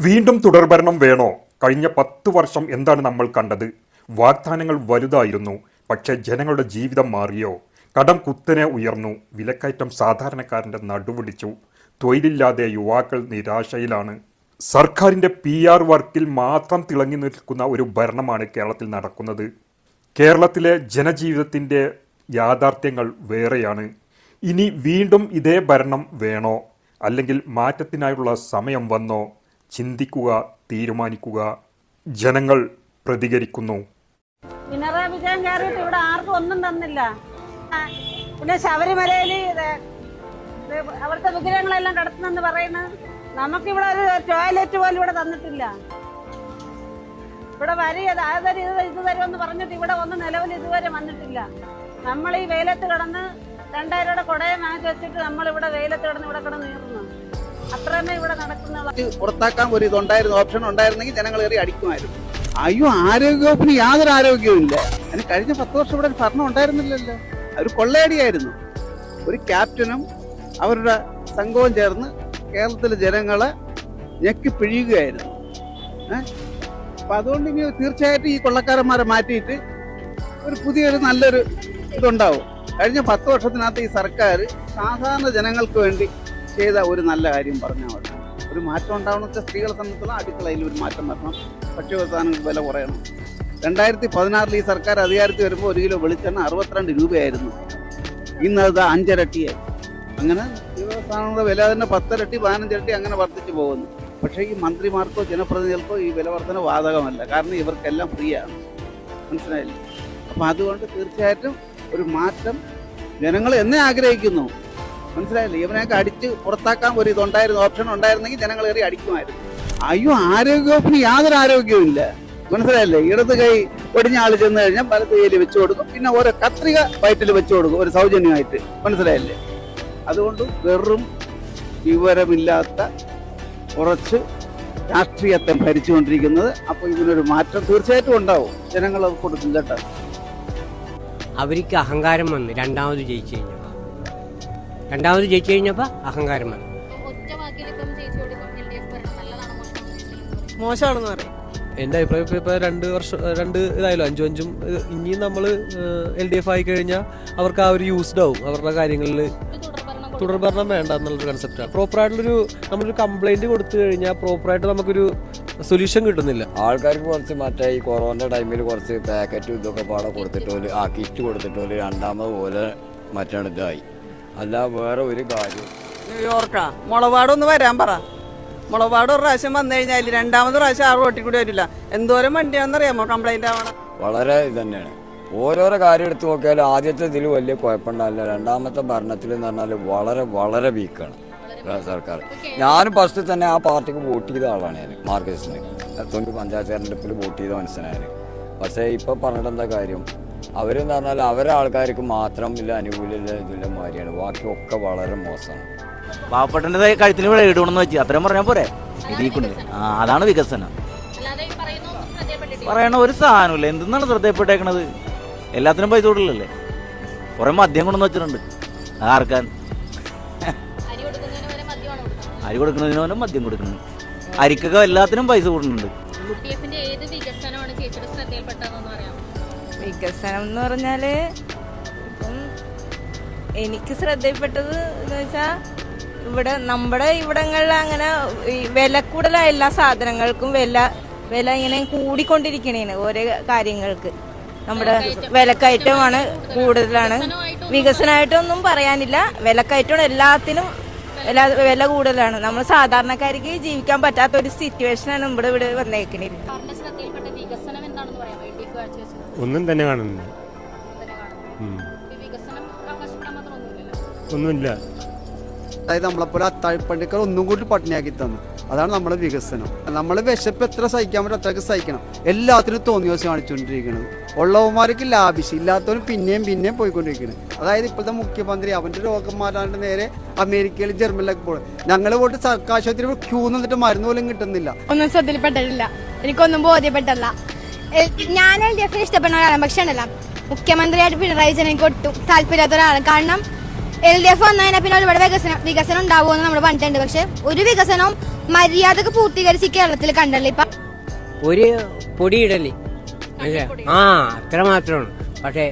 വീണ്ടും തുടർഭരണം വേണോ? കഴിഞ്ഞ 10 വർഷം എന്താണ് നമ്മൾ കണ്ടത്? വാഗ്ദാനങ്ങൾ വലുതായിരുന്നു, പക്ഷേ ജനങ്ങളുടെ ജീവിതം മാറിയോ? കടം കുത്തനെ ഉയർന്നു, വിലക്കയറ്റം സാധാരണക്കാരൻ്റെ നടുവിടിച്ചു, തൊഴിലില്ലാതെ യുവാക്കൾ നിരാശയിലാണ്. സർക്കാരിൻ്റെ PR വർക്കിൽ മാത്രം തിളങ്ങി നിൽക്കുന്ന ഒരു ഭരണമാണ് കേരളത്തിൽ നടക്കുന്നത്. കേരളത്തിലെ ജനജീവിതത്തിൻ്റെ യാഥാർത്ഥ്യങ്ങൾ വേറെയാണ്. ഇനി വീണ്ടും ഇതേ ഭരണം വേണോ, അല്ലെങ്കിൽ മാറ്റത്തിനായുള്ള സമയം വന്നോ? ചിന്തിക്കുക, തീരുമാനിക്കുക. ജനങ്ങൾ പ്രതികരിക്കുന്നു. പിണറായി വിജയൻ കയറിയിട്ട് ഇവിടെ ആർക്കും ഒന്നും തന്നില്ല. പിന്നെ ശബരിമലയിൽ അവിടുത്തെ വിഗ്രഹങ്ങളെല്ലാം കിടത്തുന്നെന്ന് പറയുന്നത്, നമുക്കിവിടെ ഒരു ടോയ്ലറ്റ് പോലും ഇവിടെ തന്നിട്ടില്ല. ഇവിടെ വരിയത് ഇത് തരുമെന്ന് പറഞ്ഞിട്ട് ഇവിടെ ഒന്നും നിലവിൽ ഇതുവരെ വന്നിട്ടില്ല. നമ്മൾ ഈ വെയിലത്ത് കിടന്ന് 2000 രൂപയുടെ കുടയെ മാറ്റി വെച്ചിട്ട് നമ്മളിവിടെ വെയിലത്ത് കിടന്ന് ഇവിടെ കിടന്ന് നീറുന്നു. അത്രമേ ഇവിടെ നടക്കുന്ന. പുറത്താക്കാൻ ഒരു ഇതുണ്ടായിരുന്നു, ഓപ്ഷൻ ഉണ്ടായിരുന്നെങ്കിൽ ജനങ്ങൾ കയറി അടിക്കുമായിരുന്നു. അയ്യോ, ആരോഗ്യവകുപ്പിന് യാതൊരു ആരോഗ്യവും ഇല്ല. അതിന് കഴിഞ്ഞ 10 വർഷം ഇവിടെ ഭരണം ഉണ്ടായിരുന്നില്ലല്ലോ. ഒരു കൊള്ളയടിയായിരുന്നു. ഒരു ക്യാപ്റ്റനും അവരുടെ സംഘവും ചേർന്ന് കേരളത്തിലെ ജനങ്ങളെ ഞെക്കി പിഴിയുകയായിരുന്നു. അപ്പൊ അതുകൊണ്ട് ഇനി തീർച്ചയായിട്ടും ഈ കൊള്ളക്കാരന്മാരെ മാറ്റിയിട്ട് ഒരു പുതിയൊരു നല്ലൊരു ഇതുണ്ടാവും. കഴിഞ്ഞ 10 വർഷത്തിനകത്ത് ഈ സർക്കാർ സാധാരണ ജനങ്ങൾക്ക് വേണ്ടി ചെയ്ത ഒരു നല്ല കാര്യം പറഞ്ഞാൽ മതി. ഒരു മാറ്റം ഉണ്ടാവണം. സ്ത്രീകളെ സംബന്ധിച്ചുള്ള അടുക്കളയിൽ ഒരു മാറ്റം വരണം. ഭക്ഷ്യവസാധനങ്ങൾക്ക് വില കുറയണം. 2016 ഈ സർക്കാർ അധികാരത്തിൽ വരുമ്പോൾ 1 കിലോ വെളിച്ചെണ്ണ 62 രൂപയായിരുന്നു. ഇന്നത് 5 ഇരട്ടിയായി. അങ്ങനെ ഭക്ഷ്യവസാധനങ്ങളുടെ വില തന്നെ 10 ഇരട്ടി 15 ഇരട്ടി അങ്ങനെ വർദ്ധിച്ചു പോകുന്നു. പക്ഷേ ഈ മന്ത്രിമാർക്കോ ജനപ്രതിനിധികൾക്കോ ഈ വില വർധന ബാധകമല്ല. കാരണം ഇവർക്കെല്ലാം ഫ്രീ ആണ്. മനസ്സിലായില്ലേ? അപ്പം അതുകൊണ്ട് തീർച്ചയായിട്ടും ഒരു മാറ്റം ജനങ്ങൾ എന്നെ ആഗ്രഹിക്കുന്നു. മനസ്സിലായില്ലേ? ഇവനെയൊക്കെ അടിച്ച് പുറത്താക്കാൻ ഒരു ഇതുണ്ടായിരുന്നു, ഓപ്ഷൻ ഉണ്ടായിരുന്നെങ്കിൽ ജനങ്ങൾ കയറി അടിക്കുമായിരുന്നു. അയ്യോ, ആരോഗ്യവകുപ്പിന് യാതൊരു ആരോഗ്യവും ഇല്ല. മനസ്സിലായില്ലേ? ഇടത് കൈ ഒടിഞ്ഞ ആൾ ചെന്ന് കഴിഞ്ഞാൽ വലത് കൈയിൽ വെച്ചു കൊടുക്കും. പിന്നെ ഓരോ കത്രിക വയറ്റിൽ വെച്ചു കൊടുക്കും, ഒരു സൗജന്യമായിട്ട്. മനസ്സിലായില്ലേ? അതുകൊണ്ട് വെറും വിവരമില്ലാത്ത കുറച്ച് രാഷ്ട്രീയത്തെ ഭരിച്ചുകൊണ്ടിരിക്കുന്നത്. അപ്പോൾ ഇതിനൊരു മാറ്റം തീർച്ചയായിട്ടും ഉണ്ടാവും. ജനങ്ങൾ അത് കൊടുക്കും കേട്ടോ. അവർക്ക് അഹങ്കാരം വന്ന് രണ്ടാമത് ജയിച്ചു കഴിഞ്ഞപ്പോൾ അഹങ്കാരം വന്നു. മോശമാണെന്ന് പറയും. എൻ്റെ അഭിപ്രായം ഇപ്പോൾ 2 വർഷം 2 ഇതായാലും 5 ഇനിയും നമ്മൾ LDF ആയി കഴിഞ്ഞാൽ അവർക്ക് ആ ഒരു യൂസ്ഡ് ആവും. അവരുടെ കാര്യങ്ങളിൽ തുടർഭരണം വേണ്ട എന്നുള്ളൊരു കൺസെപ്റ്റാണ്. പ്രോപ്പറായിട്ടുള്ളൊരു നമ്മളൊരു കംപ്ലൈൻറ്റ് കൊടുത്തു കഴിഞ്ഞാൽ പ്രോപ്പറായിട്ട് നമുക്കൊരു സൊല്യൂഷൻ കിട്ടുന്നില്ല. ആൾക്കാർക്ക് കുറച്ച് മറ്റേ ഈ കൊറോണ ടൈമിൽ കുറച്ച് പാക്കറ്റും ഇതൊക്കെ പാടെ കൊടുത്തിട്ട് കിറ്റ് കൊടുത്തിട്ട് രണ്ടാമത് പോലെ മറ്റാണ് ഇതായി. അല്ല വേറെ ഒരു കാര്യം. ന്യൂയോർക്കാ മുളപാടൊന്ന് വരാൻ പറ. മുളപാട് ഒരു പ്രാവശ്യം വന്നു കഴിഞ്ഞാൽ 2ാമത് പ്രാവശ്യം 6 റോട്ടിൽ കൂടി വരില്ല. എന്തോരം വണ്ടിയാണെന്നറിയാമോ കംപ്ലൈന്റ് ആവണം. വളരെ ഇത് തന്നെയാണ്. ഓരോരോ കാര്യം എടുത്തു നോക്കിയാൽ ആദ്യത്തെ ഇതിൽ വലിയ കുഴപ്പമുണ്ടാവില്ല. 2ാമത്തെ ഭരണത്തിൽ എന്ന് പറഞ്ഞാൽ വളരെ വളരെ വീക്കാണ് സർക്കാർ. ഞാനും ഫസ്റ്റ് തന്നെ ആ പാർട്ടിക്ക് വോട്ട് ചെയ്ത ആളാണ്. ഞാൻ മാർക്സിസ്റ്റിന് 90 പഞ്ചായത്ത് തെരഞ്ഞെടുപ്പിൽ വോട്ട് ചെയ്ത മനസ്സിലായത്. പക്ഷേ ഇപ്പോൾ പറഞ്ഞിട്ട് എന്താ കാര്യം? അവരെന്ന് പറഞ്ഞാൽ അവരെ ആൾക്കാർക്ക് മാത്രം ഇല്ല അനുകൂലമില്ല ഇതിൻ്റെ മാതിരിയാണ്. ബാക്കിയൊക്കെ വളരെ മോശമാണ്. പാവപ്പെട്ട കഴുത്തിന് ഇടണമെന്ന് വെച്ച് അത്രയും പറഞ്ഞാൽ പോരെ. ഇതിക്കൊണ്ട് അതാണ് വികസനം. പറയണ ഒരു സാധനമില്ല. എന്തെന്നാണ് ശ്രദ്ധയപ്പെട്ടേക്കണത്? എല്ലാത്തിനും പൈസ കൊടുക്കില്ലല്ലേ. കുറെ മദ്യം കൊണ്ടെന്ന് വെച്ചിട്ടുണ്ട്. ആർക്കാൻ അരി കൊടുക്കുന്നതിന് പോലെ മദ്യം കൊടുക്കുന്നു. അരിക്കൊക്കെ എല്ലാത്തിനും പൈസ കൂടുന്നുണ്ട്. വികസനം എന്ന് പറഞ്ഞാല് ഇപ്പം എനിക്ക് ശ്രദ്ധയിൽപ്പെട്ടത് എന്ന് വെച്ചാൽ ഇവിടെ നമ്മുടെ ഇവിടങ്ങളിൽ അങ്ങനെ വില കൂടുതലാണ്. എല്ലാ സാധനങ്ങൾക്കും വില ഇങ്ങനെ കൂടിക്കൊണ്ടിരിക്കണേന് ഓരോ കാര്യങ്ങൾക്ക്. നമ്മുടെ വിലക്കയറ്റമാണ് കൂടുതലാണ്. വികസനമായിട്ടൊന്നും പറയാനില്ല. വിലക്കയറ്റമാണ് എല്ലാത്തിനും. വില കൂടുതലാണ്. നമ്മൾ സാധാരണക്കാർക്ക് ജീവിക്കാൻ പറ്റാത്ത ഒരു സിറ്റുവേഷനാണ് ഇവിടെ വന്നേക്കണേ. ഒന്നും തന്നെ കാണുന്നില്ല. ഒന്നുമില്ല. അതായത് നമ്മളെപ്പോലെ അത്താഴപ്പള്ളിക്കാർ ഒന്നും കൂടി പട്ടിണിയാക്കി തന്നു. അതാണ് നമ്മുടെ വികസനം. നമ്മൾ വിശപ്പ് എത്ര സഹിക്കാൻ പറ്റും അത്രയ്ക്ക് സഹിക്കണം. എല്ലാത്തിനും തോന്നിയ ദിവസം കാണിച്ചുകൊണ്ടിരിക്കുന്നത്. ഉള്ളവന്മാർക്ക് ലാഭിച്ച് ഇല്ലാത്തവരും പിന്നെയും പോയിക്കൊണ്ടിരിക്കുന്നത്. അതായത് ഇപ്പോഴത്തെ മുഖ്യമന്ത്രി അവൻ്റെ രോഗം മാറാണ്ട് നേരെ അമേരിക്കയിൽ ജർമ്മനിലേക്ക് പോകും. ഞങ്ങൾ പോയിട്ട് സർക്കാർ ആശുപത്രി ക്യൂ നിന്നിട്ട് മരുന്ന് പോലും കിട്ടുന്നില്ല. ഒന്നും ശ്രദ്ധയിൽപ്പെട്ടിട്ടില്ല. എനിക്കൊന്നും ബോധ്യപ്പെട്ടല്ല. ഞാൻ LDF ഇഷ്ടപ്പെടുന്ന ഒരാളാണ്. പക്ഷേ ഉണ്ടല്ല, മുഖ്യമന്ത്രിയായിട്ട് പിണറായി വിജയൻ എനിക്ക് ഒട്ടും താല്പര്യമില്ലാത്ത ഒരാളാണ്. കാരണം LDF വന്നതിനാൽ പിന്നെ ഒരുപാട് വികസനം ഉണ്ടാവുമെന്ന് നമ്മൾ പറഞ്ഞിട്ടുണ്ട്. പക്ഷെ ഒരു വികസനവും മര്യാദക്ക് പൂർത്തീകരിച്ച് കേരളത്തിൽ കണ്ടല്ലേ ഇപ്പൊ ഒരു പൊടിയിടല് ആ അത്ര മാത്രമാണ്. പക്ഷേ